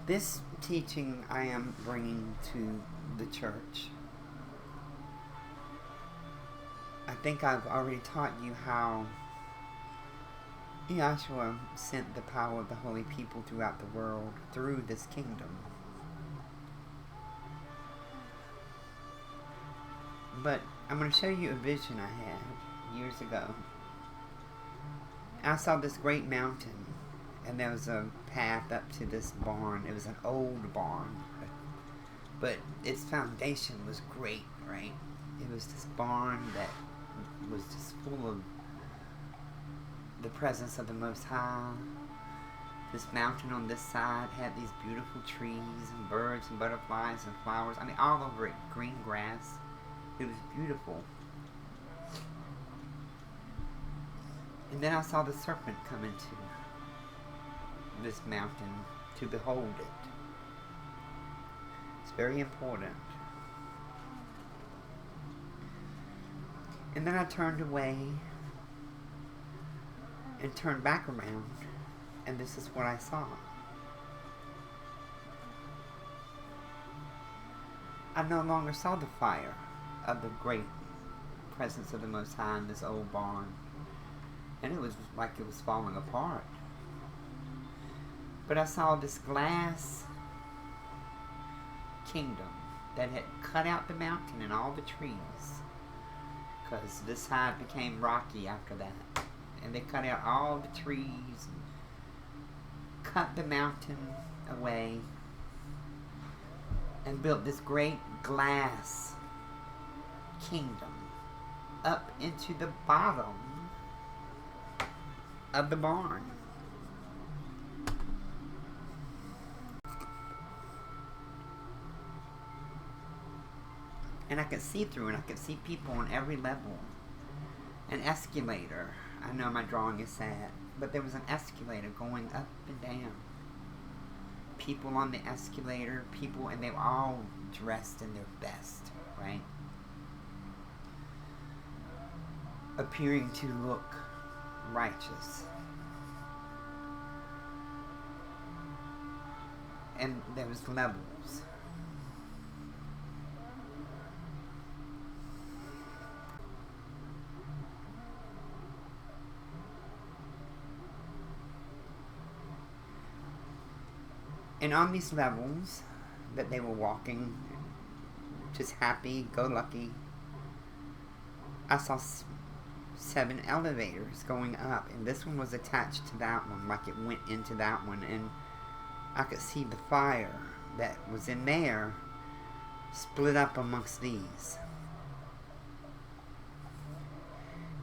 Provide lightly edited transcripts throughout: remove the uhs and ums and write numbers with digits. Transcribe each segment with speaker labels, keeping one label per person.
Speaker 1: This teaching I am bringing to the church. I think I've already taught you how Yahshua sent the power of the holy people throughout the world through this kingdom. But I'm going to show you a vision I had years ago. I saw this great mountain, and there was a path up to this barn. It was an old barn, but its foundation was great, right? It was this barn that was just full of the presence of the Most High. This mountain on this side had these beautiful trees and birds and butterflies and flowers. I mean, all over it, green grass. It was beautiful. And then I saw the serpent come into this mountain to behold it. It's very important. And then I turned away and turned back around, and this is what I saw. I no longer saw the fire of the great presence of the Most High in this old barn, and it was like it was falling apart. But I saw this glass kingdom that had cut out the mountain and all the trees, because this side became rocky after that. And they cut out all the trees and cut the mountain away and built this great glass kingdom up into the bottom of the barn. And I could see through it. I could see people on every level. An escalator. I know my drawing is sad, but there was an escalator going up and down. People on the escalator, and they were all dressed in their best, right? Appearing to look righteous. And there was levels. And on these levels that they were walking, just happy-go-lucky, I saw 7 elevators going up, and this one was attached to that one, like it went into that one, and I could see the fire that was in there split up amongst these.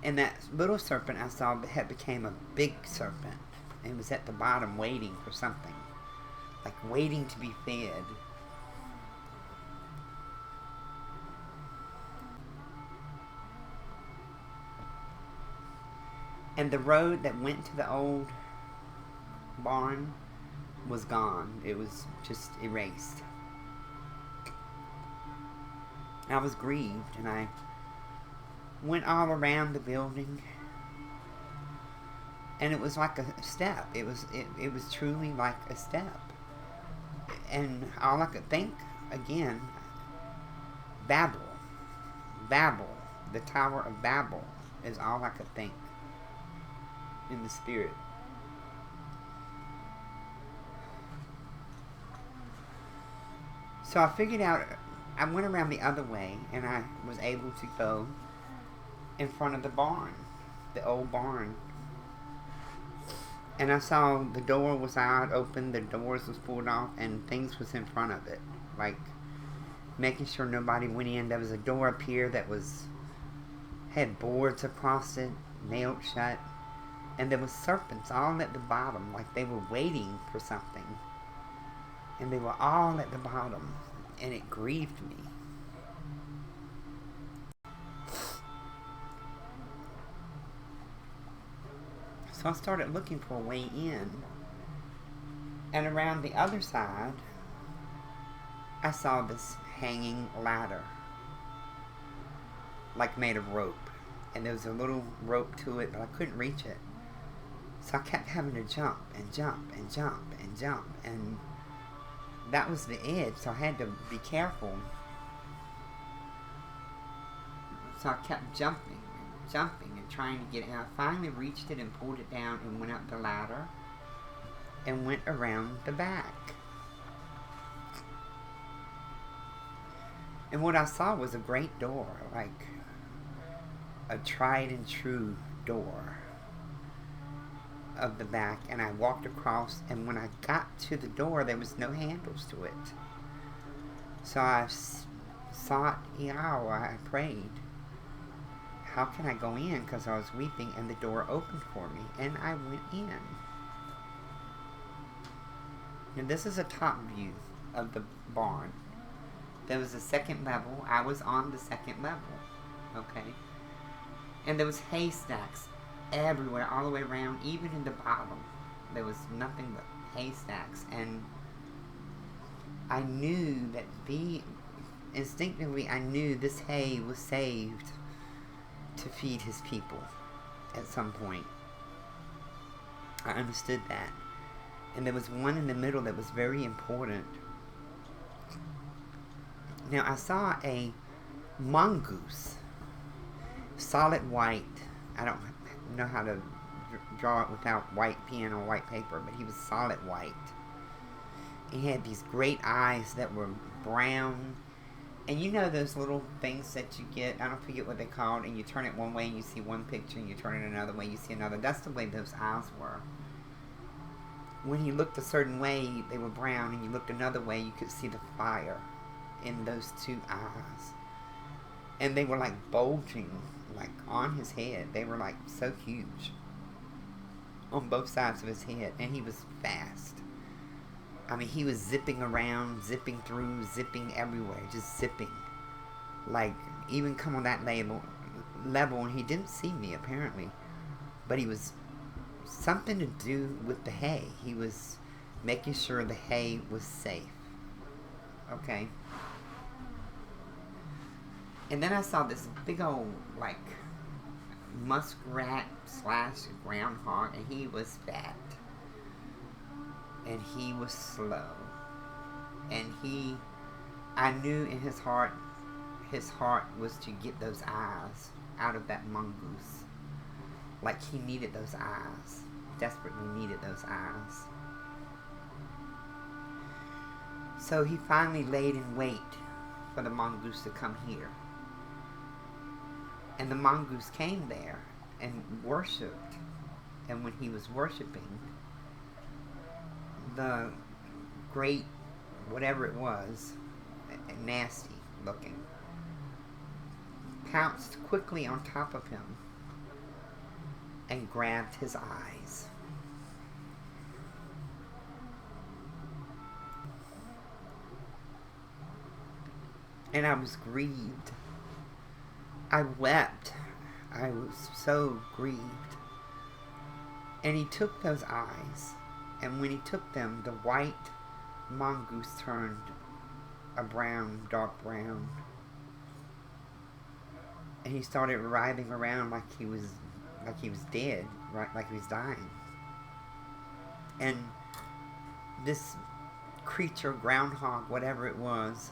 Speaker 1: And that little serpent I saw had became a big serpent, and was at the bottom waiting for something. Like waiting to be fed. And the road that went to the old barn was gone. It was just erased. I was grieved, and I went all around the building, and it was like a step. It was truly like a step. And all I could think, again, Babel, the Tower of Babel, is all I could think in the spirit. So I figured out, I went around the other way, and I was able to go in front of the barn, the old barn. And I saw the door was out, open, the doors was pulled off, and things was in front of it. Like, making sure nobody went in. There was a door up here that had boards across it, nailed shut. And there was serpents all at the bottom, like they were waiting for something. And they were all at the bottom, and it grieved me. So I started looking for a way in. And around the other side, I saw this hanging ladder. Like made of rope. And there was a little rope to it, but I couldn't reach it. So I kept having to jump and jump and jump and jump. And that was the edge, so I had to be careful. So I kept jumping and trying to get it. And I finally reached it and pulled it down and went up the ladder and went around the back. And what I saw was a great door, like a tried and true door of the back. And I walked across, and when I got to the door, there was no handles to it. So I sought Yahweh, I prayed, how can I go in? Because I was weeping, and the door opened for me, and I went in. Now this is a top view of the barn. There was a second level. I was on the second level, okay? And there was haystacks everywhere, all the way around, even in the bottom. There was nothing but haystacks, and I knew that instinctively I knew this hay was saved to feed his people at some point. I understood that. And there was one in the middle that was very important. Now I saw a mongoose, solid white. I don't know how to draw it without white pen or white paper, but he was solid white. He had these great eyes that were brown. And you know those little things that you get, I don't forget what they're called, and you turn it one way and you see one picture, and you turn it another way, you see another. That's the way those eyes were. When he looked a certain way, they were brown, and you looked another way, you could see the fire in those two eyes. And they were like bulging, like on his head. They were like so huge on both sides of his head, and he was fast. I mean, he was zipping around, zipping through, zipping everywhere, just zipping. Like, even come on that level, and he didn't see me, apparently. But he was something to do with the hay. He was making sure the hay was safe. Okay? And then I saw this big old, like, muskrat / groundhog, and he was fat. And he was slow. And I knew in his heart was to get those eyes out of that mongoose. Like he needed those eyes. Desperately needed those eyes. So he finally laid in wait for the mongoose to come here. And the mongoose came there and worshipped. And when he was worshiping, the great, whatever it was, nasty looking, pounced quickly on top of him and grabbed his eyes. And I was grieved. I wept. I was so grieved. And he took those eyes. And when he took them, the white mongoose turned a brown, dark brown. And he started writhing around like he was dead, right? Like he was dying. And this creature, groundhog, whatever it was,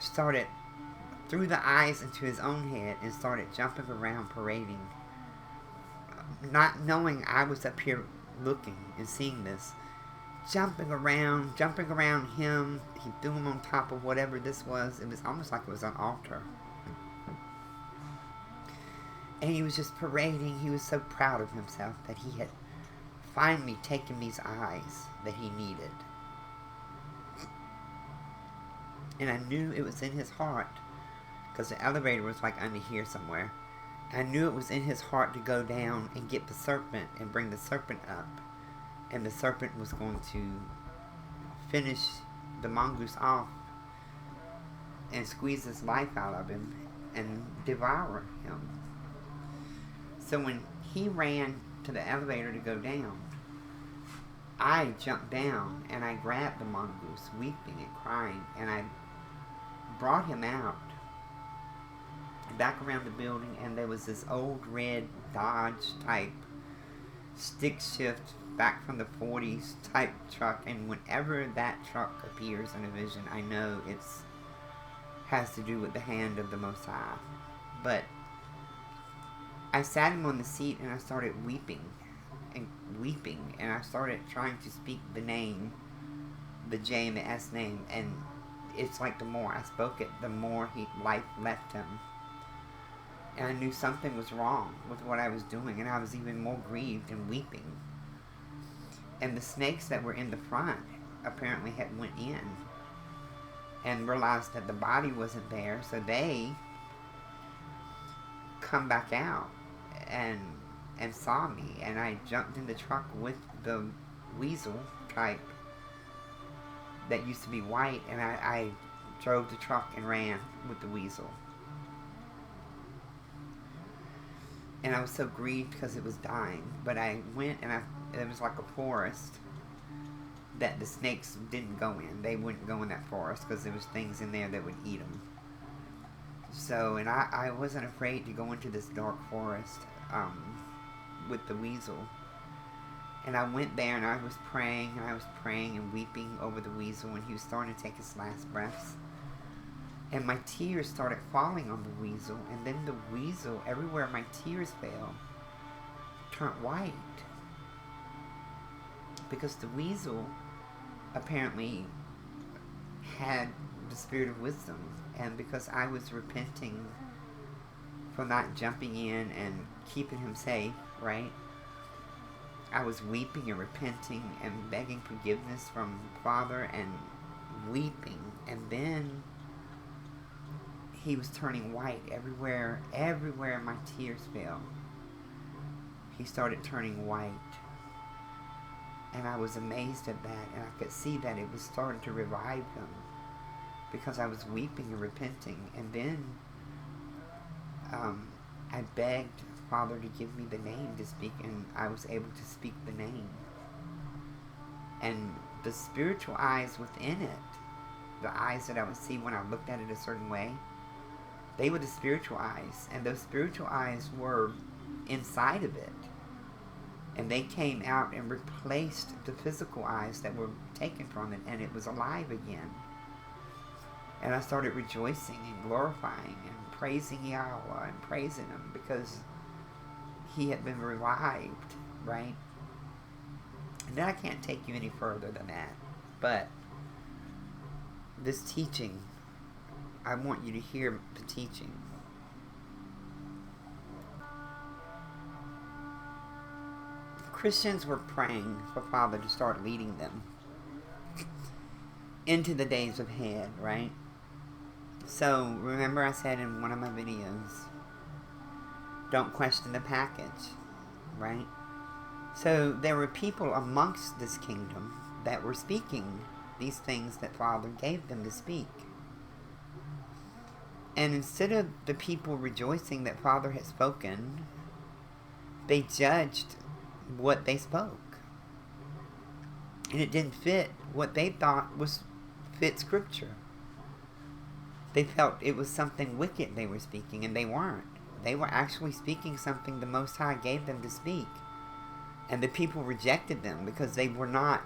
Speaker 1: started threw the eyes into his own head and started jumping around, parading, not knowing I was up here looking and seeing this, jumping around him. He threw him on top of whatever this was. It was almost like it was an altar. And he was just parading. He was so proud of himself that he had finally taken these eyes that he needed. And I knew it was in his heart, because the elevator was like under here somewhere. I knew it was in his heart to go down and get the serpent and bring the serpent up. And the serpent was going to finish the mongoose off and squeeze his life out of him and devour him. So when he ran to the elevator to go down, I jumped down and I grabbed the mongoose, weeping and crying, and I brought him out back around the building, and there was this old red Dodge type stick shift back from the 40s type truck, and whenever that truck appears in a vision, I know it's has to do with the hand of the Most High. But I sat him on the seat and I started weeping and weeping, and I started trying to speak the name, the J and the S name, and it's like the more I spoke it, the more life left him. And I knew something was wrong with what I was doing, and I was even more grieved and weeping. And the snakes that were in the front apparently had went in and realized that the body wasn't there, so they come back out and saw me, and I jumped in the truck with the weasel type that used to be white, and I drove the truck and ran with the weasel. And I was so grieved because it was dying, but I went and it was like a forest that the snakes didn't go in. They wouldn't go in that forest because there was things in there that would eat them. So, and I wasn't afraid to go into this dark forest with the weasel. And I went there and I was praying and weeping over the weasel, and he was starting to take his last breaths. And my tears started falling on the weasel, and then the weasel, everywhere my tears fell, turned white. Because the weasel apparently had the spirit of wisdom, and because I was repenting for not jumping in and keeping him safe, right? I was weeping and repenting and begging forgiveness from Father and weeping, and then he was turning white everywhere my tears fell. He started turning white. And I was amazed at that, and I could see that it was starting to revive him because I was weeping and repenting. And then I begged Father to give me the name to speak, and I was able to speak the name. And the spiritual eyes within it, the eyes that I would see when I looked at it a certain way, they were the spiritual eyes, and those spiritual eyes were inside of it. And they came out and replaced the physical eyes that were taken from it, and it was alive again. And I started rejoicing and glorifying and praising Yahweh and praising him because he had been revived, right? And then I can't take you any further than that. But this teaching, I want you to hear the teaching. Christians were praying for Father to start leading them into the days ahead, right? So, remember I said in one of my videos, don't question the package, right? So, there were people amongst this kingdom that were speaking these things that Father gave them to speak. And instead of the people rejoicing that Father had spoken, they judged what they spoke. And it didn't fit what they thought was fit Scripture. They felt it was something wicked they were speaking, and they weren't. They were actually speaking something the Most High gave them to speak. And the people rejected them because they were not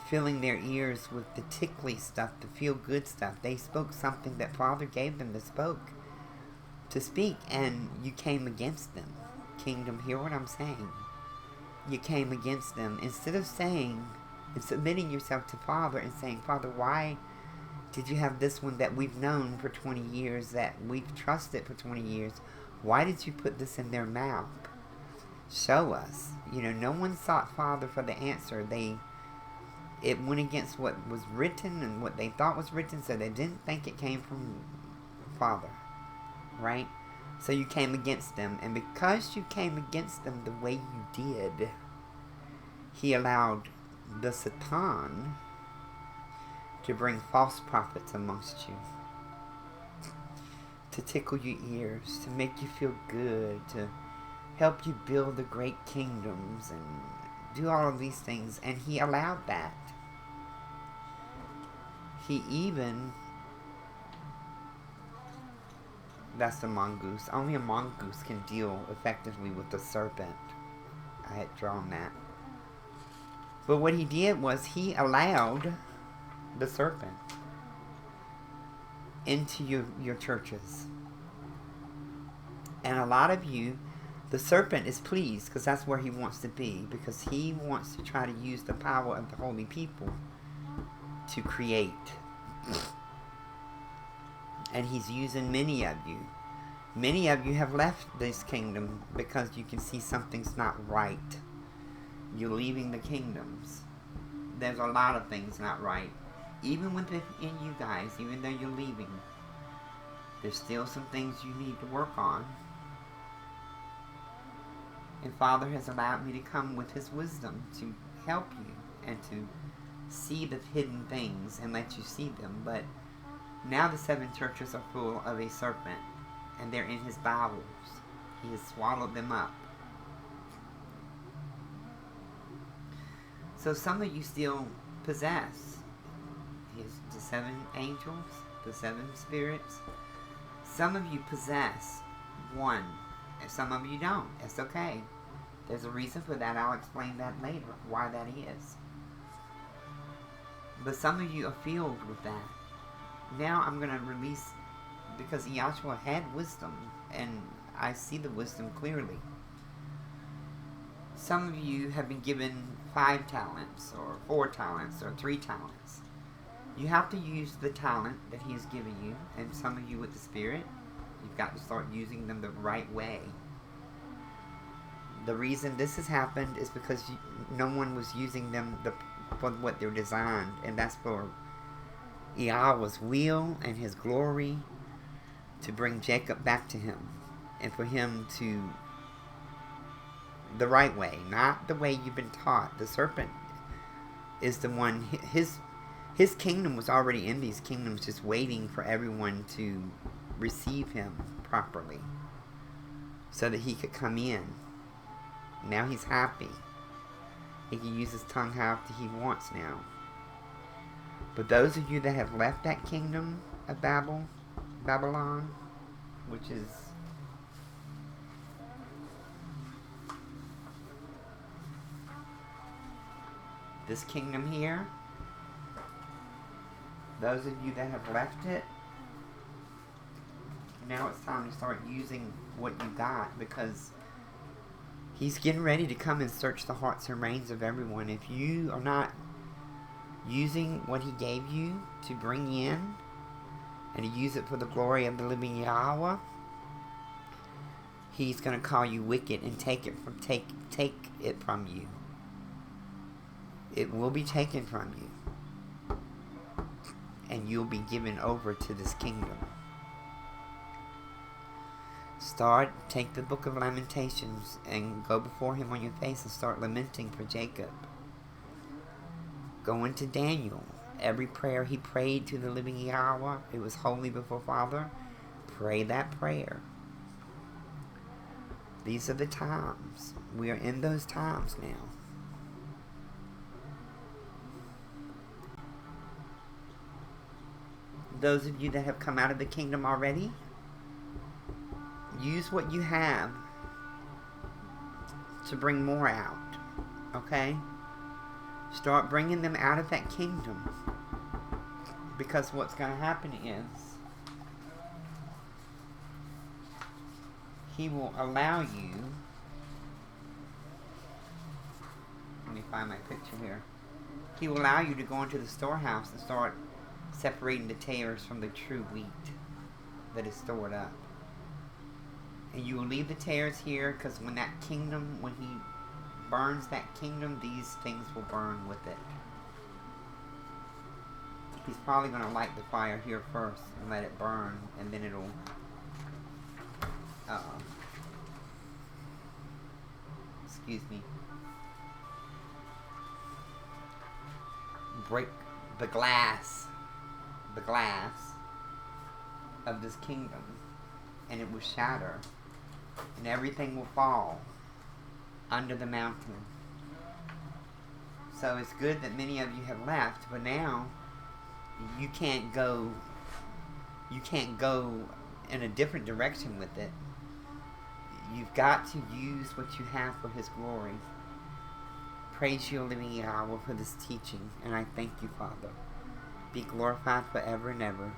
Speaker 1: filling their ears with the tickly stuff, the feel-good stuff. They spoke something that Father gave them to speak, and you came against them. Kingdom, hear what I'm saying. You came against them. Instead of saying and submitting yourself to Father and saying, Father, why did you have this one that we've known for 20 years, that we've trusted for 20 years? Why did you put this in their mouth? Show us. You know, no one sought Father for the answer. It went against what was written and what they thought was written, so they didn't think it came from Father, right? So you came against them, and because you came against them the way you did, he allowed the Satan to bring false prophets amongst you, to tickle your ears, to make you feel good, to help you build the great kingdoms and do all of these things, and he allowed that. He even, that's a mongoose. Only a mongoose can deal effectively with the serpent. I had drawn that. But what he did was he allowed the serpent into your churches. And a lot of you, the serpent is pleased because that's where he wants to be, because he wants to try to use the power of the holy people to create. And he's using many of you. Many of you have left this kingdom because you can see something's not right. You're leaving the kingdoms. There's a lot of things not right. Even within you guys, even though you're leaving, there's still some things you need to work on. And Father has allowed me to come with his wisdom to help you and to see the hidden things and let you see them. But now the 7 churches are full of a serpent, and they're in his bowels. He has swallowed them up. So some of you still possess the 7 angels, the 7 spirits. Some of you possess one, and some of you don't. It's okay. There's a reason for that. I'll explain that later, why that is. But some of you are filled with that. Now I'm going to release, because Yahshua had wisdom, and I see the wisdom clearly. Some of you have been given 5 talents, or 4 talents, or 3 talents. You have to use the talent that he has given you, and some of you with the Spirit, you've got to start using them the right way. The reason this has happened is because no one was using them for what they're designed, and that's for Yahweh's will and his glory, to bring Jacob back to him, and for him to the right way, not the way you've been taught. The serpent is the one, his kingdom was already in these kingdoms, just waiting for everyone to receive him properly so that he could come in. Now he's happy. He can use his tongue however he wants now. But those of you that have left that kingdom of Babylon, which is this kingdom here, those of you that have left it, now it's time to start using what you got, because he's getting ready to come and search the hearts and reins of everyone. If you are not using what he gave you to bring in and to use it for the glory of the living Yahweh, he's going to call you wicked and take it from you. It will be taken from you, and you'll be given over to this kingdom. Take the book of Lamentations and go before him on your face and start lamenting for Jacob. Go into Daniel. Every prayer he prayed to the living Yahweh, it was holy before Father. Pray that prayer. These are the times. We are in those times now. Those of you that have come out of the kingdom already, use what you have to bring more out. Okay? Start bringing them out of that kingdom. Because what's going to happen is he will allow you. Let me find my picture here. He will allow you to go into the storehouse and start separating the tares from the true wheat that is stored up. And you will leave the tares here, because when he burns that kingdom, these things will burn with it. He's probably going to light the fire here first and let it burn, and then it'll break the glass of this kingdom, and it will shatter, and everything will fall under the mountain. So it's good that many of you have left, but now you can't go in a different direction with it. You've got to use what you have for his glory. praise you, living hour, for this teaching, and I thank you, Father. Be glorified forever and ever.